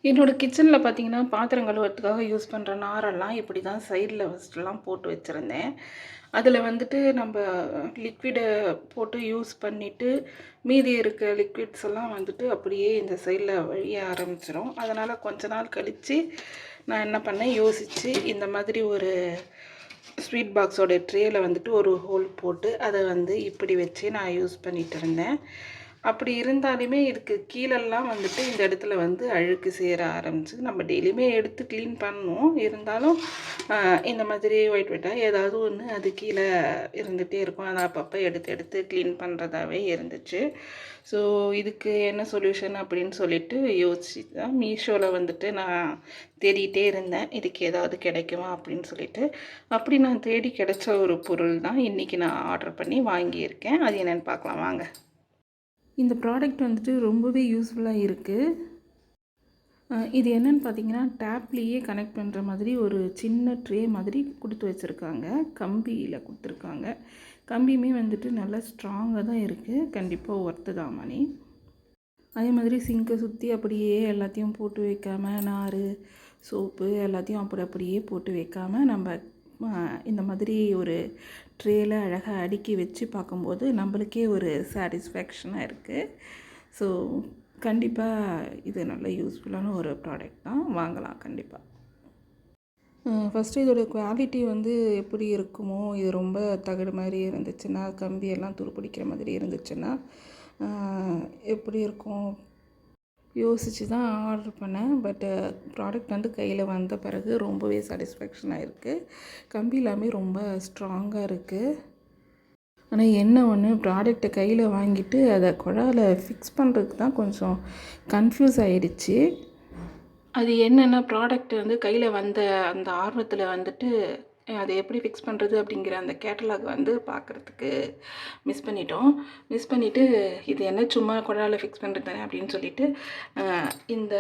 என்னோட கிச்சனில் பார்த்தீங்கன்னா, பாத்திரம் கழுவுறதுக்காக யூஸ் பண்ணுற நாரெல்லாம் இப்படி தான் சைடில் ஃபஸ்ட்டுலாம் போட்டு வச்சுருந்தேன். அதில் வந்துட்டு நம்ப லிக்விட போட்டு யூஸ் பண்ணிவிட்டு, மீதி இருக்க லிக்விட்ஸ் எல்லாம் வந்துட்டு அப்படியே இந்த சைடில் வழிய ஆரம்பிச்சிரும். அதனால் கொஞ்ச நாள் கழித்து நான் என்ன பண்ணேன், யோசித்து இந்த மாதிரி ஒரு ஸ்வீட் பாக்ஸோட ட்ரேயில் வந்துட்டு ஒரு ஹோல் போட்டு அதை வந்து இப்படி வச்சு நான் யூஸ் பண்ணிகிட்டு இருந்தேன். அப்படி இருந்தாலுமே இதுக்கு கீழெல்லாம் வந்துட்டு இந்த இடத்துல வந்து அழுக்கு சேர ஆரம்பிச்சு நம்ம டெய்லியுமே எடுத்து க்ளீன் பண்ணணும். இருந்தாலும் இந்த மாதிரி ஒயிட் ஒயிட்டாக ஏதாவது ஒன்று அது கீழே இருந்துகிட்டே இருக்கும். அதை அப்பப்போ எடுத்து எடுத்து க்ளீன் பண்ணுறதாவே இருந்துச்சு. ஸோ இதுக்கு என்ன சொல்யூஷன் அப்படின்னு சொல்லிட்டு யோசிச்சு தான் மீஷோவில் வந்துட்டு நான் தேடிகிட்டே இருந்தேன். இதுக்கு ஏதாவது கிடைக்குமா அப்படின்னு சொல்லிட்டு. அப்படி நான் தேடி கிடைச்ச ஒரு பொருள் தான் இன்றைக்கி நான் ஆர்டர் பண்ணி வாங்கியிருக்கேன். அது என்னென்னு பார்க்கலாம் வாங்க. இந்த ப்ராடக்ட் வந்துட்டு ரொம்பவே யூஸ்ஃபுல்லாக இருக்குது. இது என்னென்னு பார்த்தீங்கன்னா, டேப்லேயே கனெக்ட் பண்ணுற மாதிரி ஒரு சின்ன ட்ரே மாதிரி கொடுத்து வச்சுருக்காங்க. கம்பியில் கொடுத்துருக்காங்க. கம்பியுமே வந்துட்டு நல்லா ஸ்ட்ராங்காக தான் இருக்குது. கண்டிப்பாக ஒர்த்து தான் மணி. அதே மாதிரி சிங்கை சுற்றி அப்படியே எல்லாத்தையும் போட்டு வைக்காமல், நார், சோப்பு எல்லாத்தையும் அப்படியே போட்டு வைக்காமல் நம்ம இந்த மாதிரி ஒரு ட்ரேயில் அழகாக அடுக்கி வச்சு பார்க்கும்போது நம்மளுக்கே ஒரு சாட்டிஸ்ஃபேக்ஷனாக இருக்குது. ஸோ கண்டிப்பாக இது நல்ல யூஸ்ஃபுல்லான ஒரு ப்ராடக்ட் தான், வாங்கலாம் கண்டிப்பாக. ஃபஸ்ட்டு இதோட குவாலிட்டி வந்து எப்படி இருக்குமோ, இது ரொம்ப தகடு மாதிரி இருந்துச்சுன்னா, கம்பியெல்லாம் துருப்பிடிக்கிற மாதிரி இருந்துச்சுன்னா எப்படி இருக்கும் யோசித்து தான் ஆர்டர் பண்ணேன். பட்டு ப்ராடக்ட் வந்து கையில் வந்த பிறகு ரொம்பவே சாட்டிஸ்ஃபேக்ஷனாக இருக்குது. கம்பி எல்லாமே ரொம்ப ஸ்ட்ராங்காக இருக்குது. ஆனால் என்ன ஒன்று, ப்ராடக்டை கையில் வாங்கிட்டு அதை குழாயில் ஃபிக்ஸ் பண்ணுறதுக்கு தான் கொஞ்சம் கன்ஃப்யூஸ் ஆகிடுச்சு. அது என்னென்னா, ப்ராடக்ட் வந்து கையில் வந்த அந்த ஆர்வத்தில் வந்துட்டு அதை எப்படி ஃபிக்ஸ் பண்ணுறது அப்படிங்கிற அந்த கேட்டலாக் வந்து பார்க்குறதுக்கு மிஸ் பண்ணிவிட்டு இது என்ன சும்மா குழாயில் ஃபிக்ஸ் பண்ணுறது தானே அப்படின்னு சொல்லிட்டு இந்த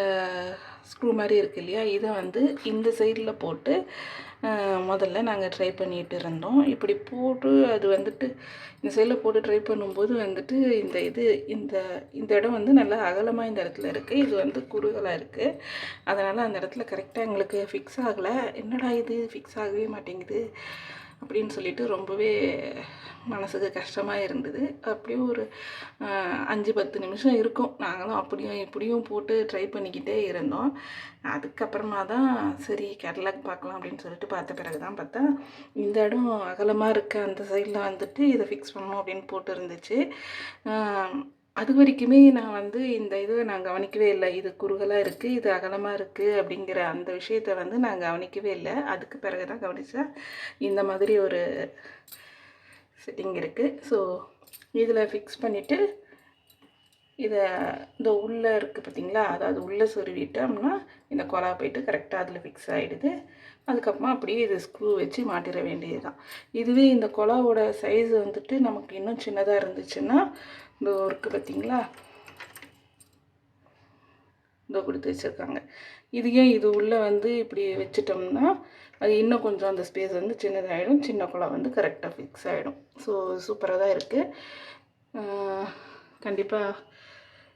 ஸ்க்ரூ மாதிரி இருக்குது இல்லையா, இதை வந்து இந்த சைடில் போட்டு முதல்ல நாங்கள் ட்ரை பண்ணிகிட்டு இருந்தோம். இப்படி போட்டு அது வந்துட்டு இந்த சைடில் போட்டு ட்ரை பண்ணும்போது வந்துட்டு இந்த இடம் வந்து நல்லா அகலமாக இந்த இடத்துல இருக்குது. இது வந்து குறுகலாக இருக்குது. அதனால் அந்த இடத்துல கரெக்டாக எங்களுக்கு ஃபிக்ஸ் ஆகலை. என்னடா இது ஃபிக்ஸ் ஆகவே மாட்டேங்குது அப்படின்னு சொல்லிட்டு ரொம்பவே மனசுக்கு கஷ்டமாக இருந்தது. அப்படியே ஒரு 5-10 நிமிஷம் இருக்கும். நாங்களும் அப்படியும் இப்படியும் போட்டு ட்ரை பண்ணிக்கிட்டே இருந்தோம். அதுக்கப்புறமா தான் சரி கேட்டலாக் பார்க்கலாம் அப்படின்னு சொல்லிட்டு பார்த்த பிறகு தான் பார்த்தா, இந்த இடம் அகலமாக இருக்க அந்த சைடில் வந்துட்டு இதை ஃபிக்ஸ் பண்ணணும் அப்படின்னு போட்டு இருந்துச்சு. அது வரைக்குமே நான் வந்து இந்த இதை நான் கவனிக்கவே இல்லை. இது குறுகலாக இருக்குது, இது அகலமாக இருக்குது அப்படிங்கிற அந்த விஷயத்தை வந்து நான் கவனிக்கவே இல்லை. அதுக்கு பிறகு தான் கவனித்தேன் இந்த மாதிரி ஒரு செட்டிங் இருக்குது. ஸோ இதில் ஃபிக்ஸ் பண்ணிவிட்டு இதை இந்த உள்ளே இருக்குது பார்த்திங்களா, அதாவது உள்ளே சொருவிட்டோம்னா இந்த குழா போய்ட்டு கரெக்டாக அதில் ஃபிக்ஸ் ஆகிடுது. அதுக்கப்புறமா அப்படியே இதை ஸ்க்ரூ வச்சு மாட்டிட வேண்டியது தான். இதுவே இந்த குழாவோட சைஸ் வந்துட்டு நமக்கு இன்னும் சின்னதாக இருந்துச்சுன்னா, இந்த இருக்குது பார்த்திங்களா, இதோ கொடுத்து வச்சுருக்காங்க. இதையும் இது உள்ளே வந்து இப்படி வச்சிட்டோம்னா அது இன்னும் கொஞ்சம் அந்த ஸ்பேஸ் வந்து சின்னதாகிடும். சின்ன குழா வந்து கரெக்டாக ஃபிக்ஸ் ஆகிடும். ஸோ சூப்பராக தான் இருக்குது. கண்டிப்பாக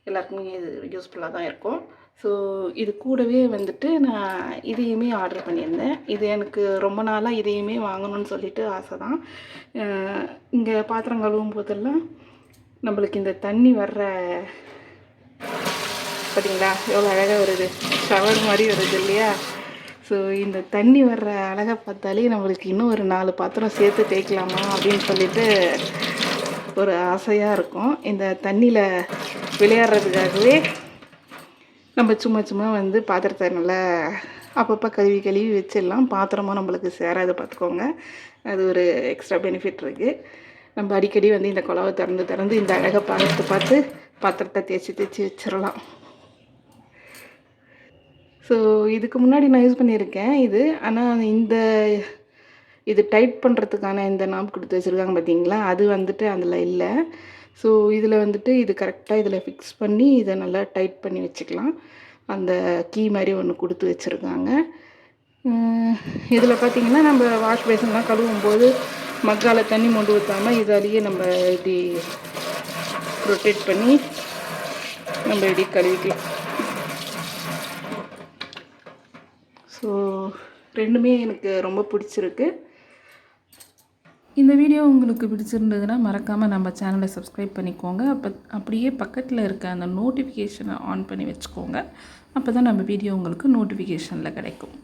எல்லாருக்குமே இது யூஸ்ஃபுல்லாக தான் இருக்கும். ஸோ இது கூடவே வந்துட்டு நான் இதையுமே ஆர்டர் பண்ணியிருந்தேன். இது எனக்கு ரொம்ப நாளாக இதையுமே வாங்கணும்னு சொல்லிட்டு ஆசை தான். இங்கே பாத்திரம் கழுவும் போதெல்லாம் நம்மளுக்கு இந்த தண்ணி வர்ற பார்த்தீங்களா எவ்வளோ அழகாக வருது, ஷவர் மாதிரி வருது இல்லையா. ஸோ இந்த தண்ணி வர்ற அழகாக பார்த்தாலே நம்மளுக்கு இன்னும் ஒரு 4 பாத்திரம் சேர்த்து தேய்க்கலாமா அப்படின்னு சொல்லிட்டு ஒரு ஆசையாக இருக்கும். இந்த தண்ணியில் விளையாடுறதுக்காகவே நம்ம சும்மா வந்து பாத்திரத்தை நல்லா அப்பப்போ கழுவி வச்சிடலாம். பாத்திரமும் நம்மளுக்கு சேராது பார்த்துக்கோங்க. அது ஒரு எக்ஸ்ட்ரா பெனிஃபிட் இருக்குது. நம்ம அடிக்கடி வந்து இந்த குழாவை திறந்து இந்த அழகை பார்த்து பாத்திரத்தை தேய்ச்சி வச்சிடலாம். ஸோ இதுக்கு முன்னாடி நான் யூஸ் பண்ணியிருக்கேன் இது. ஆனால் இது டைட் பண்ணுறதுக்கான இந்த நாப் கொடுத்து வச்சுருக்காங்க பார்த்தீங்களா, அது வந்துட்டு அதில் இல்லை. ஸோ இதில் வந்துட்டு இது கரெக்டாக இதில் ஃபிக்ஸ் பண்ணி இதை நல்லா டைட் பண்ணி வச்சுக்கலாம். அந்த கீ மாதிரி ஒன்று கொடுத்து வச்சுருக்காங்க. இதில் பார்த்திங்கன்னா நம்ம வாஷ் பேஷன்லாம் கழுவும் போது மக்கால் தண்ணி மொண்டு ஊற்றாமல் இதாலேயே நம்ம இப்படி ரொட்டேட் பண்ணி நம்ம இப்படி கழுவிக்கலாம். ஸோ ரெண்டுமே எனக்கு ரொம்ப பிடிச்சிருக்கு. இந்த வீடியோ உங்களுக்கு பிடிச்சிருந்ததுன்னா மறக்காமல் நம்ம சேனலை சப்ஸ்கிரைப் பண்ணிக்கோங்க. அப்படியே பக்கத்தில் இருக்க அந்த நோட்டிஃபிகேஷனை ஆன் பண்ணி வச்சுக்கோங்க. அப்போ தான் நம்ம வீடியோ உங்களுக்கு நோட்டிஃபிகேஷனில் கிடைக்கும்.